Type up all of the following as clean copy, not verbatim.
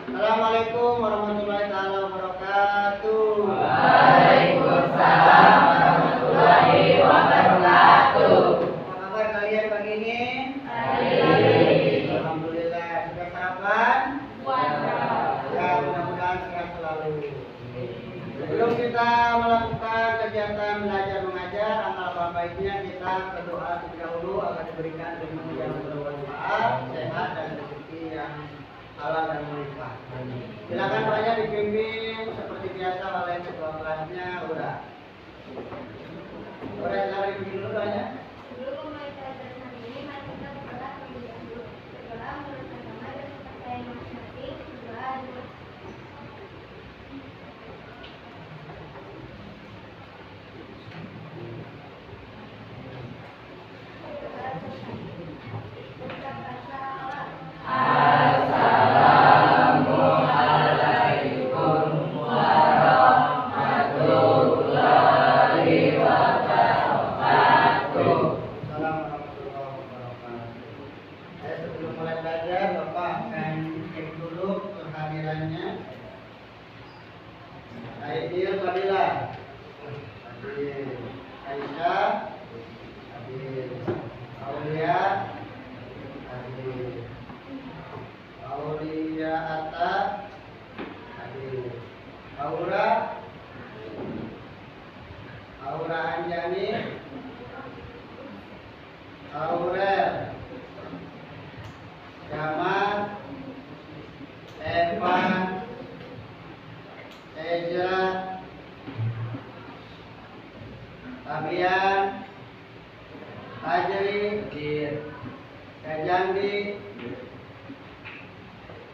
Assalamualaikum warahmatullahi wabarakatuh. Waalaikumsalam warahmatullahi wabarakatuh. Apa kabar kalian pagi ini? Baik. Alhamdulillah. Sudah sarapan? Puasa. Ya, mudah-mudahan sehat selalu. Sebelum kita melakukan kegiatan belajar mengajar, alangkah baiknya kita berdoa terlebih dahulu agar diberikan rezeki yang bermanfaat, sehat dan rezeki yang halal dan melimpah. Silakan doanya dipimpin seperti biasa oleh ketua kelasnya, Ura. Ura, silakan dipimpin dulu doanya. Sebelum memulai pelajaran hari ini, mari kita berdoa terlebih dahulu. Berdoa menurut agama dan kepercayaan masing-masing. Berdoa dulu. Assalamualaikum warahmatullahi wabarakatuh. Assalamualaikum warahmatullahi wabarakatuh. Sebelum mulai belajar, Bapak akan cek dulu kehadirannya. Aidil Fadila, Hadir. Aisyah, Hadir. Aulia, Hadir. Aulia Atta, Hadir. Aura, Aura Anjani, Aurel, Jamal, Evan, Eja, Fabian, Ajri, Kajandi,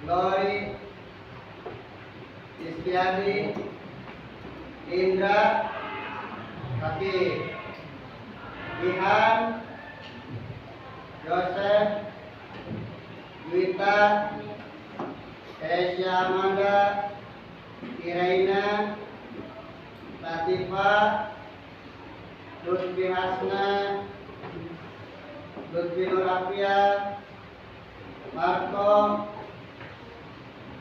Lori, Istiadi, Indra, Kaki, Ihan, Joseph, Juwita, Esya Amanda, Iraina, Latifa, Lutfi Hasna, Lutfi Nurafia, Marco,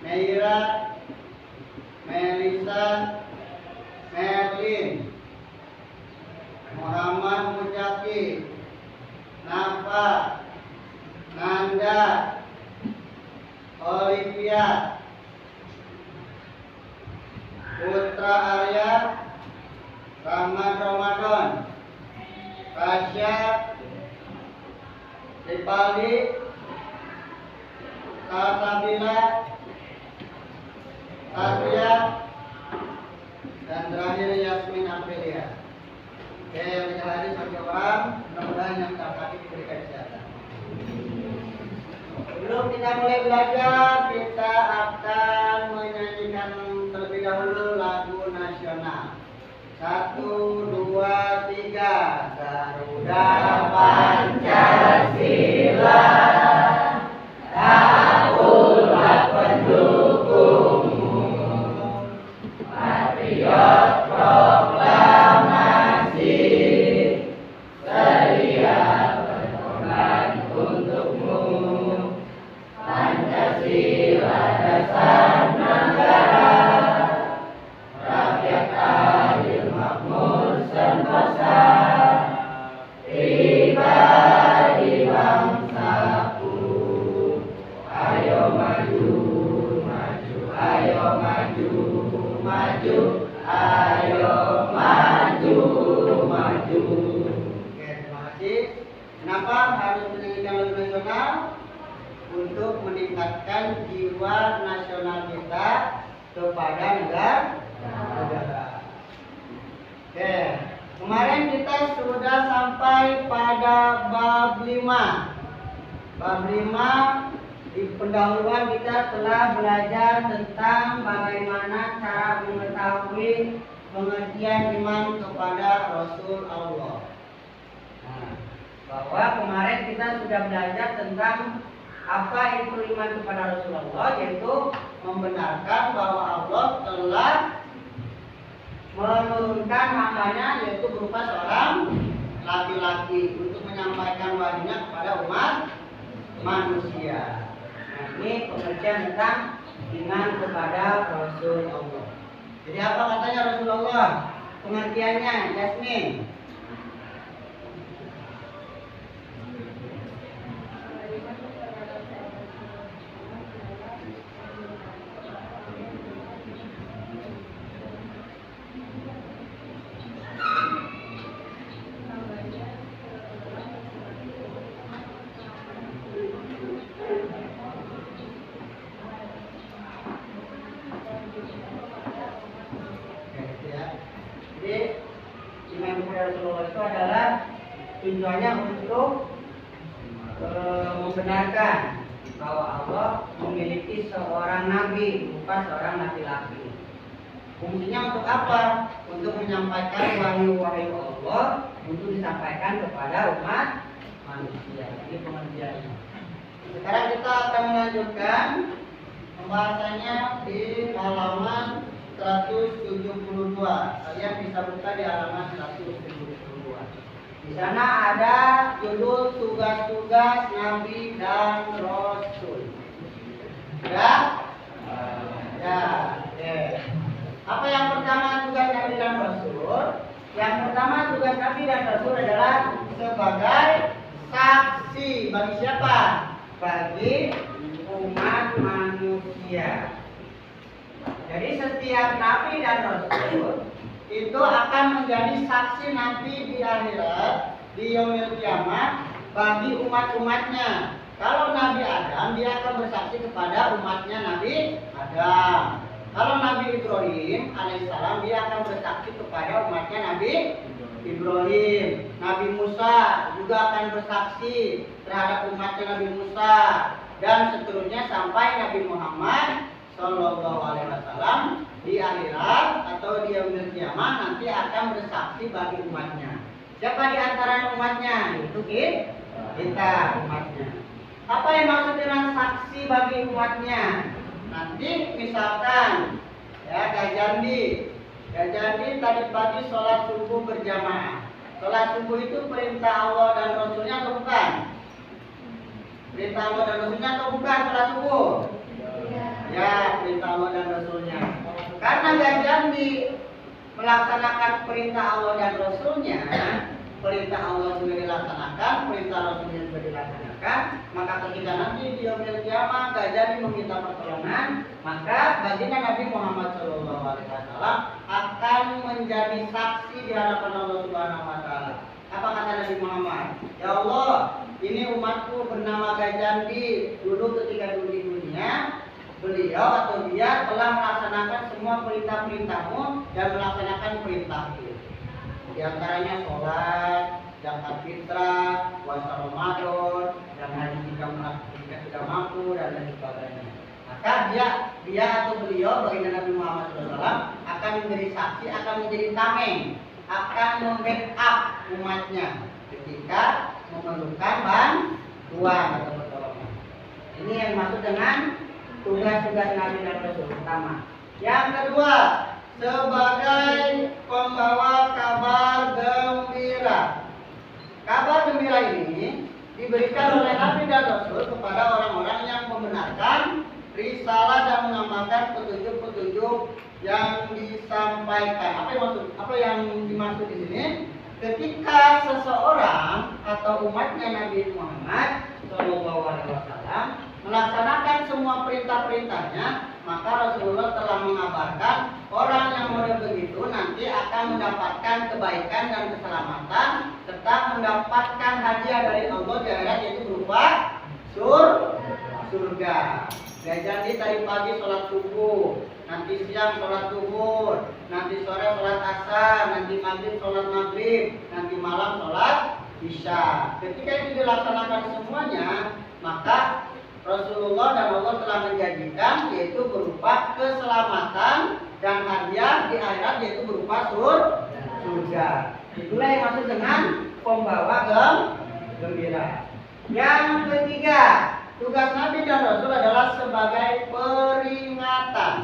Meira, Melisa, Merlin, Muhammad Mujaki, Nafa, Nanda, Olivia, Putra Arya, Rahmat Ramadan, Rasya, Dipali, Tasabila, Satria, dan terakhir Yasmin Aprilia. Oke, yang hadir satu orang, mudah-mudahan yang terkait diberikan kesehatan. Sebelum kita mulai belajar, kita akan menyanyikan terlebih dahulu lagu nasional. 1, 2, 3. Garuda Pancasila, akulah pendukungmu, patriot proklamasi, sedia berkorban untukmu. Pancasila dasar negara, rakyat adil makmur sentosa, pribadi bangsaku. Ayo maju, maju, ayo maju, maju, ayo maju, maju. Oke, terima kasih. Kenapa harus menyanyikan lagu nasional? Untuk meningkatkan jiwa nasional kita kepada negara. Oke, kemarin kita sudah sampai pada bab 5. Bab 5 di pendahuluan kita telah belajar tentang bagaimana cara mengetahui pengertian iman kepada Rasul Allah. Nah, bahwa kemarin kita sudah belajar tentang apa itu iman kepada Rasulullah, yaitu membenarkan bahwa Allah telah menurunkan hambanya, yaitu berupa seorang laki-laki untuk menyampaikan wahyunya kepada umat manusia. Nah, ini pengertian tentang iman kepada Rasul Allah. Jadi apa katanya Rasulullah? Pengertiannya, Jasmine. Jadi iman kepada Rasulullah itu adalah tujuannya untuk membenarkan bahwa Allah memiliki seorang nabi, bukan seorang laki-laki. Fungsinya untuk apa? Untuk menyampaikan wahyu-wahyu Allah untuk disampaikan kepada umat manusia. Ini pengertiannya. Sekarang kita akan melanjutkan pembahasannya di halaman 172. Kalian bisa buka di halaman 172. Di sana ada judul tugas-tugas Nabi dan Rasul. Ya? Ya. Oke. Apa yang pertama tugas Nabi dan Rasul? Yang pertama tugas Nabi dan Rasul adalah sebagai saksi bagi siapa? Bagi umat manusia. Jadi setiap nabi dan rasul itu akan menjadi saksi nanti di akhirat, di yaumil kiamat bagi umat-umatnya. Kalau Nabi Adam, dia akan bersaksi kepada umatnya Nabi Adam. Kalau Nabi Ibrahim alaihissalam, dia akan bersaksi kepada umatnya Nabi Ibrahim. Nabi Musa juga akan bersaksi terhadap umatnya Nabi Musa, dan seterusnya sampai Nabi Muhammad Sallallahu Alaihi Wasallam di akhirat atau di yaumil kiamat nanti akan bersaksi bagi umatnya. Siapa di antara umatnya? Itu kita umatnya. Apa yang maksud dengan saksi bagi umatnya? Nanti misalkan ya Gajandi tadi pagi sholat subuh berjamaah. Sholat subuh itu perintah Allah dan Rasulnya atau bukan? Perintah Allah dan Rasulnya atau bukan sholat subuh? Ya, perintah Allah dan Rasulnya. Karena Gajandi melaksanakan perintah Allah dan Rasulnya, perintah Allah juga dilaksanakan, perintah Rasulnya juga dilaksanakan, maka ketika nanti di yaumil kiamat Gajandi meminta pertolongan, maka baginda Nabi Muhammad SAW akan menjadi saksi di hadapan Allah Subhanahu Wa Taala. Apa kata Nabi Muhammad? Ya Allah, ini umatku bernama Gajandi. Dulu ketika di dunia, beliau atau dia telah melaksanakan semua perintah-perintahmu dan melaksanakan perintahku. Di antaranya sholat, zakat fitrah, puasa Ramadan, dan haji jika tidak mampu dan lain sebagainya. Maka dia atau beliau baginda Nabi Muhammad SAW akan menjadi saksi, akan menjadi tameng, akan membackup umatnya ketika memerlukan bantuan atau pertolongan. Ini yang dimaksud dengan tugas-tugas Nabi dan Rasul pertama. Yang kedua, sebagai pembawa kabar gembira. Kabar gembira ini diberikan oleh Nabi dan Rasul kepada orang-orang yang membenarkan risalah dan mengamalkan petunjuk-petunjuk yang disampaikan. Apa yang dimaksud di sini? Ketika seseorang atau umatnya Nabi Muhammad SAW melaksanakan semua perintah-perintahnya, maka Rasulullah telah mengabarkan orang yang model begitu nanti akan mendapatkan kebaikan dan keselamatan serta mendapatkan hadiah dari Allah di akhirat, yaitu berupa surga. Jadi tadi pagi sholat subuh, nanti siang sholat zuhur, nanti sore sholat asar, nanti maghrib sholat maghrib, nanti malam sholat isya. Ketika itu dilaksanakan semuanya, maka Rasulullah dan Allah telah menjanjikan yaitu berupa keselamatan dan hadiah di akhirat, yaitu berupa surga. Itulah yang maksud dengan pembawa gembira. Yang ketiga, tugas Nabi dan Rasul adalah sebagai peringatan.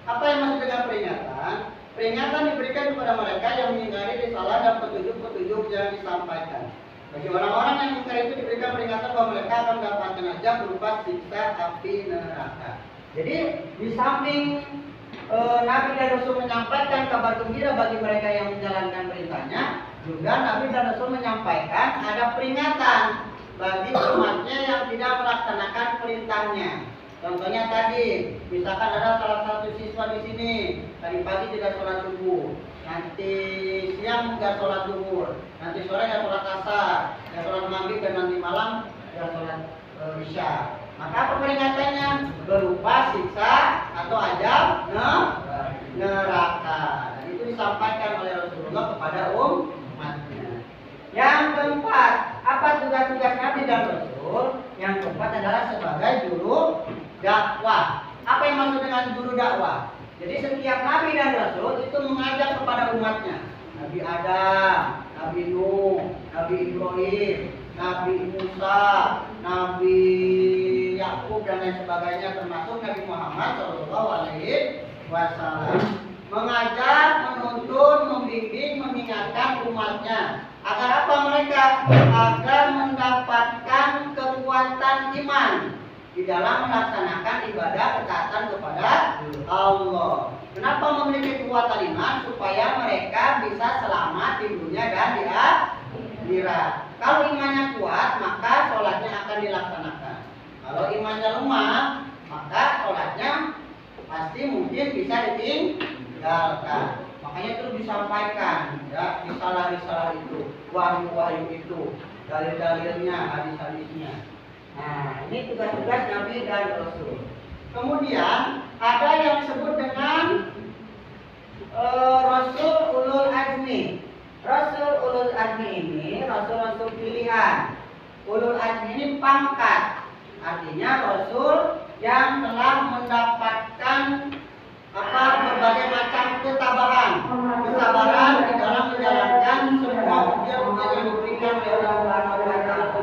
Apa yang maksud dengan peringatan? Peringatan diberikan kepada mereka yang mengingkari risalah dan petunjuk-petunjuk yang disampaikan. Bagi orang-orang yang ingkar itu diberikan peringatan bahwa mereka akan mendapatkan azab berupa siksa api neraka. Jadi di samping Nabi dan Rasul menyampaikan kabar gembira bagi mereka yang menjalankan perintahnya, juga Nabi dan Rasul menyampaikan ada peringatan bagi umatnya yang tidak melaksanakan perintahnya. Contohnya tadi, misalkan ada salah satu siswa di sini, tadi pagi tidak sholat subuh, nanti siang nggak sholat zuhur, nanti sore nggak sholat asar, nggak sholat maghrib, dan nanti malam nggak sholat isya. Maka apa peringatannya? Berupa siksa atau azab neraka. Dan itu disampaikan oleh Rasulullah kepada umatnya. Yang keempat, apa tugas-tugas Nabi dan Rasul? Yang keempat adalah sebagai juru dakwah. Apa yang maksud dengan juru dakwah? Jadi setiap Nabi dan Rasul itu mengajak kepada umatnya. Nabi Adam, Nabi Nuh, Nabi Ibrahim, Nabi Musa, Nabi Yakub dan lain sebagainya, termasuk Nabi Muhammad SAW. Mengajak, menuntun, membimbing, mengingatkan umatnya. Agar apa mereka? Agar mendapatkan kekuatan iman di dalam melaksanakan ibadah ketaatan kepada Allah. Kenapa memiliki kekuatan iman? Supaya mereka bisa selamat di dunia dan di akhirat. Kalau imannya kuat, maka sholatnya akan dilaksanakan. Kalau imannya lemah, maka sholatnya pasti mungkin bisa ditinggalkan. Makanya terus disampaikan, ya, risalah-risalah itu, wahyu-wahyu itu, dalil-dalilnya, hadis-hadisnya. Nah, ini tugas-tugas Nabi dan Rasul. Kemudian ada yang disebut dengan Rasul Ulul Azmi. Rasul Ulul Azmi ini Rasul-Rasul pilihan. Ulul Azmi ini pangkat, artinya Rasul yang telah mendapatkan berbagai macam kesabaran di dalam menjalankan semua ujian-ujian yang diberikan oleh Allah Subhanahu wa Ta'ala.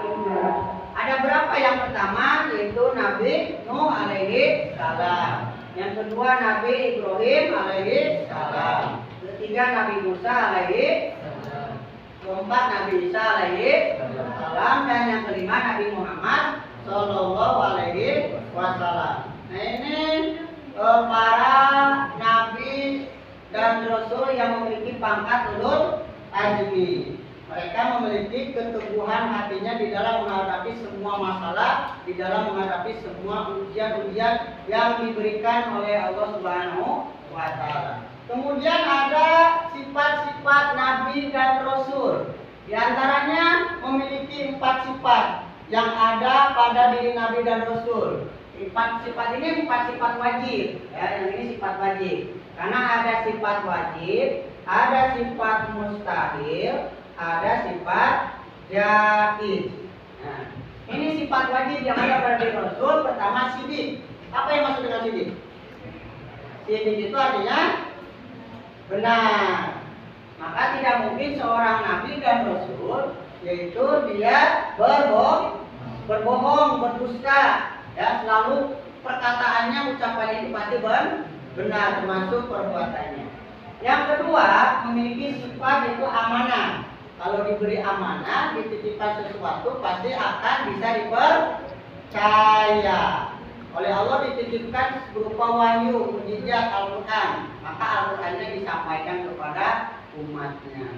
Ada berapa? Yang pertama yaitu Nabi Nuh alaihi salam. Yang kedua Nabi Ibrahim alaihi salam. Ketiga Nabi Musa alaihi salam. Keempat Nabi Isa alaihi salam. Dan yang kelima Nabi Muhammad sallallahu alaihi wasallam. Nah ini para nabi dan rasul yang memiliki pangkat ulul azmi. Mereka memiliki keteguhan hatinya di dalam menghadapi semua masalah, di dalam menghadapi semua ujian-ujian yang diberikan oleh Allah Subhanahu wa Ta'ala. Kemudian ada sifat-sifat nabi dan rasul. Di antaranya memiliki 4 sifat yang ada pada diri nabi dan rasul. 4 sifat ini 4 sifat wajib, ya, yang ini sifat wajib. Karena ada sifat wajib, ada sifat mustahil, ada sifat jaiz. Nah, ini sifat wajib yang ada pada diri Rasul. Pertama sidik. Apa yang maksud dengan sidik? Sidik itu artinya benar. Maka tidak mungkin seorang nabi dan rasul yaitu dia berbohong, berdusta. Ya, selalu perkataannya, ucapannya itu pasti benar, termasuk perbuatannya. Yang kedua, memiliki sifat yaitu amanah. Kalau diberi amanah, dititipkan sesuatu pasti akan bisa dipercaya. Oleh Allah dititipkan berupa wahyu, mukjizat Al-Quran. Maka Al-Qurannya disampaikan kepada umatnya.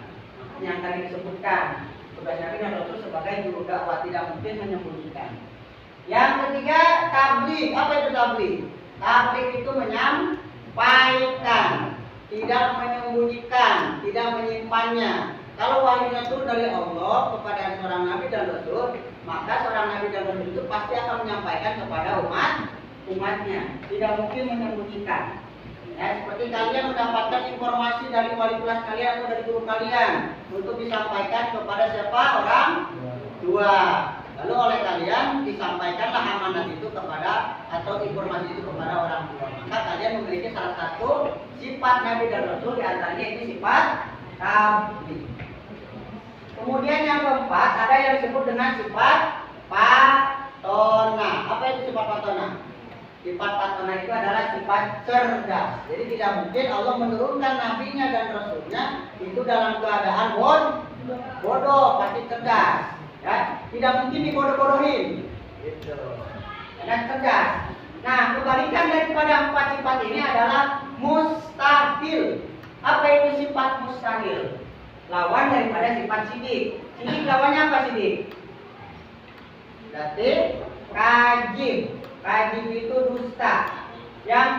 Yang tadi disebutkan, tugas Nabi dan Rasul sebagai juru dakwah, tidak mungkin menyembunyikan. Yang ketiga, tabligh. Apa itu tabligh? Tabligh itu menyampaikan, tidak menyembunyikan, tidak menyimpannya. Kalau wahyunya itu dari Allah kepada seorang nabi dan rasul, maka seorang nabi dan rasul itu pasti akan menyampaikan kepada umatnya, tidak mungkin menyembunyikan. Ya, seperti kalian mendapatkan informasi dari wali kelas kalian atau dari guru kalian untuk disampaikan kepada siapa? Orang tua. Lalu oleh kalian disampaikanlah amanat itu kepada atau informasi itu kepada orang tua. Maka kalian memiliki salah satu sifat nabi dan rasul, di antaranya ini sifat tabligh. Kemudian yang keempat ada yang disebut dengan sifat patona. Apa itu sifat patona? Sifat patona itu adalah sifat cerdas. Jadi tidak mungkin Allah menurunkan nabinya dan rasulnya itu dalam keadaan bodoh, pasti cerdas. tidak mungkin dibodoh-bodohin. Gitu. Dan cerdas. Nah, kebalikan daripada 4 sifat ini adalah mustahil. Apa itu sifat mustahil? Lawan daripada sifat sidik. Sidik lawannya apa sidik? Berarti kadzib. Kadzib itu dusta. Yang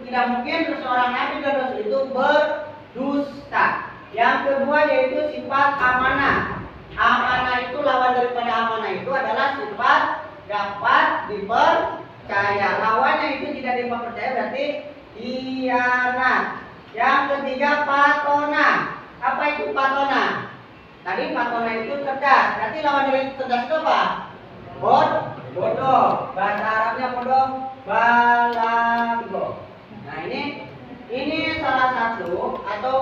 tidak mungkin seorang nabi dan rasul itu berdusta. Yang kedua yaitu sifat amanah. Amanah itu lawan daripada amanah itu adalah sifat dapat dipercaya. Lawannya itu tidak dapat percaya berarti khianat. Yang ketiga patona. Apa itu patona? Tadi patona itu cerdas. Berarti lawan dari cerdas itu apa? Bodoh. Bahasa Arabnya bodoh. Balago. Nah ini salah satu atau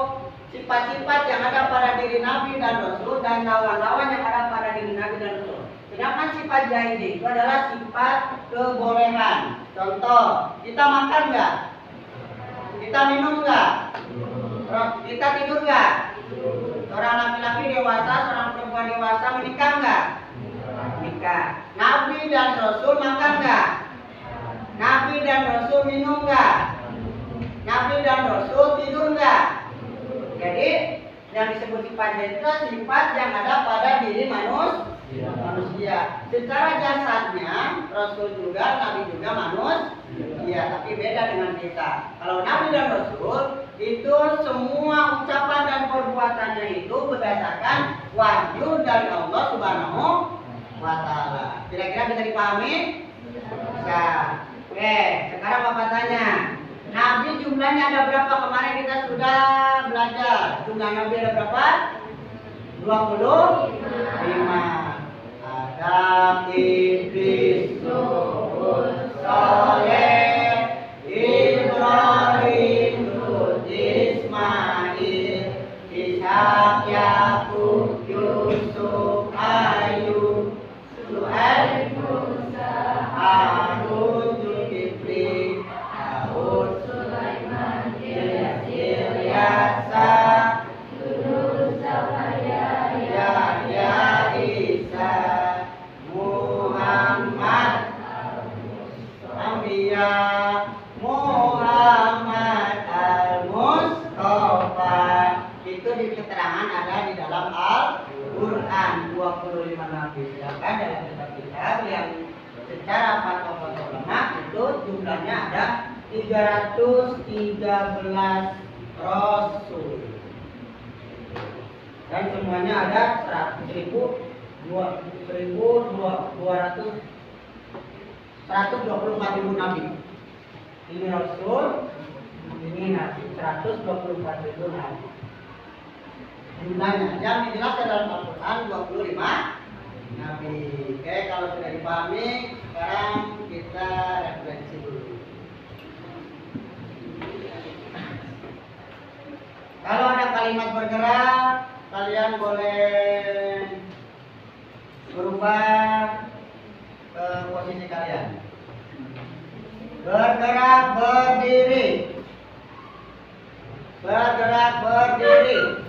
sifat-sifat yang ada pada diri Nabi dan Rasul dan lawan-lawan yang ada pada diri Nabi dan Rasul. Sedangkan sifat jahili itu adalah sifat kebolehan. Contoh, kita makan nggak? Kita minum nggak? Kita tidur nggak? Seorang laki-laki dewasa, seorang perempuan dewasa menikah nggak? Menikah. Nabi dan Rasul makan nggak? Nabi dan Rasul minum nggak? Nabi dan Rasul tidur nggak? Jadi yang disebut sifat itu sifat yang ada pada diri manusia. Secara jasadnya Rasul juga, Nabi juga manusia, tapi beda dengan kita. Kalau Nabi dan Rasul itu semua ucapan dan perbuatannya itu berdasarkan wahyu dari Allah Subhanahu wa Ta'ala. Kira-kira bisa dipahami? Bisa. Oke, sekarang Bapak tanya. Nabi jumlahnya ada berapa? Kemarin kita sudah belajar. Jumlah Nabi ada berapa? 25. Adam, Idris, Nuh, Saleh, Ibrahim, Lut, Ismail, Ishak, Yakub, Yusuf, Ayub, Suhaib, Musa, Harun, Zulkifli, Daud, Sulaiman, Ilyasa, Yunus, Yahya, Isa, Muhammad, Anbiya, Muhammad Al-Mustafa. Itu di keterangan ada di dalam Al-Quran 25 nabi. Sedangkan dalam kitab-kitab yang secara fatwa ulama itu jumlahnya ada 313 rasul. Dan semuanya ada 124.000 nabi. Ini rasul, ini nabi, 124.000 nabi. Jumlahnya yang dijelaskan dalam Al-Quran 25 nabi. Oke, kalau sudah dipahami, sekarang kita refleksi dulu. Kalau ada kalimat bergerak, kalian boleh berubah ke posisi kalian. Bergerak berdiri. Bergerak berdiri.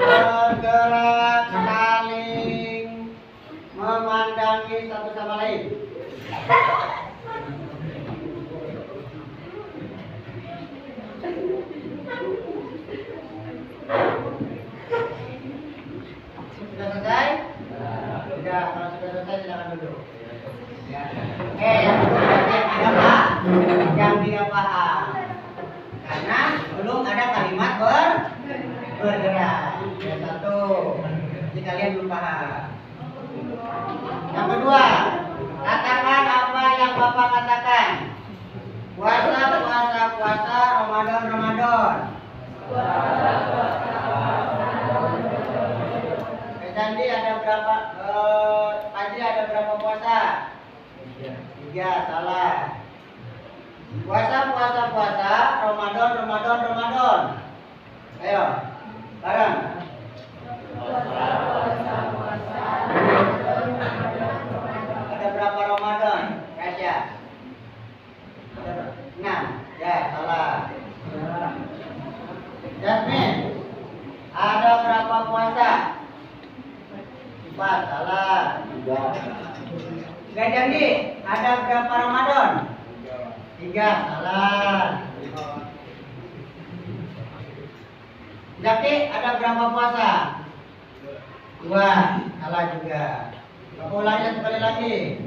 Bergerak saling memandangi satu sama lain. Sudah selesai? Sudah, kalau sudah selesai silakan duduk. Ya. Yang tidak paham. Karena belum ada kalimat bergerak. Yang satu, jadi kalian belum paham. Yang kedua, katakan apa yang Bapak katakan. Puasa, puasa, puasa, Ramadan, Ramadan. Sandi ada berapa? Haji ada berapa puasa? 3, salah. Puasa, puasa, puasa, Ramadan, Ramadan, Ramadan. Ayo, bareng. Ada berapa Ramadan? Kasya. Ada berapa? 4, salah. Nggak jadi, ada berapa Ramadan? 3, salah. Zaki, ada berapa puasa? 2, salah juga. Aku ulangi sekali lagi.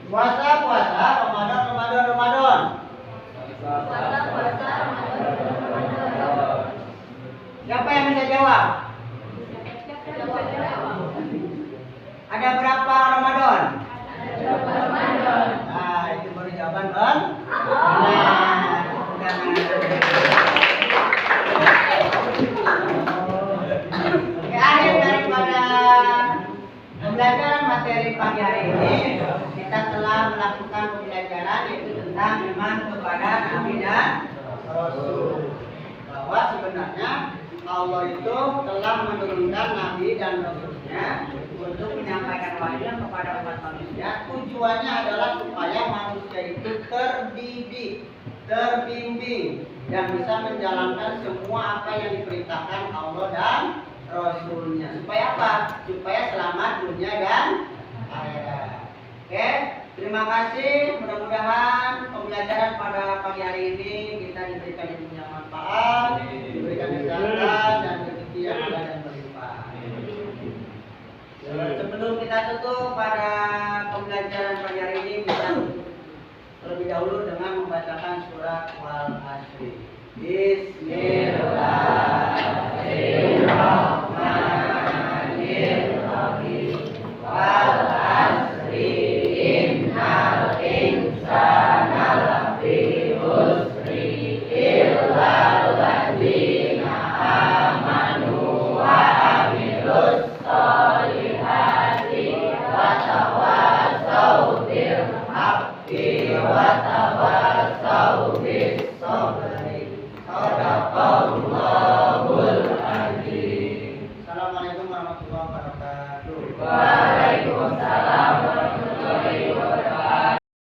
Puasa, Ramadan. Siapa yang bisa jawab? Ada berapa Ramadan? Nah, itu baru jawaban, Bang. Nah, di akhir daripada pembelajaran materi pagi hari ini, kita telah melakukan pembelajaran yaitu tentang iman kepada Nabi dan Rasul. Bahwa sebenarnya Allah itu telah menurunkan Nabi dan Rasulnya untuk menyampaikan wahyu kepada umat manusia. Tujuannya adalah supaya manusia itu terdidik, terbimbing, dan bisa menjalankan semua apa yang diperintahkan Allah dan Rasulnya. Supaya apa? Supaya selamat dunia dan akhirat. Oke, terima kasih. Mudah-mudahan pembelajaran pada pagi hari ini kita diberikan ilmu yang manfaat, diberikan kesehatan dan rezeki yang halal dan berlimpah. Sebelum kita tutup pada pembelajaran pagi hari ini, kita terlebih dahulu dengan membacakan surat Wal-Asri. Bismillahirrahmanirrahim. Wal-Asri innal insana lafi khusri illa alladzina amanu wa amilus sholihati wa tawasaw bil haqqi wa tawasaw bis sabri. Sadaqallahul adzim. Assalamualaikum warahmatullahi wabarakatuh. Waalaikumsalam warahmatullahi wabarakatuh.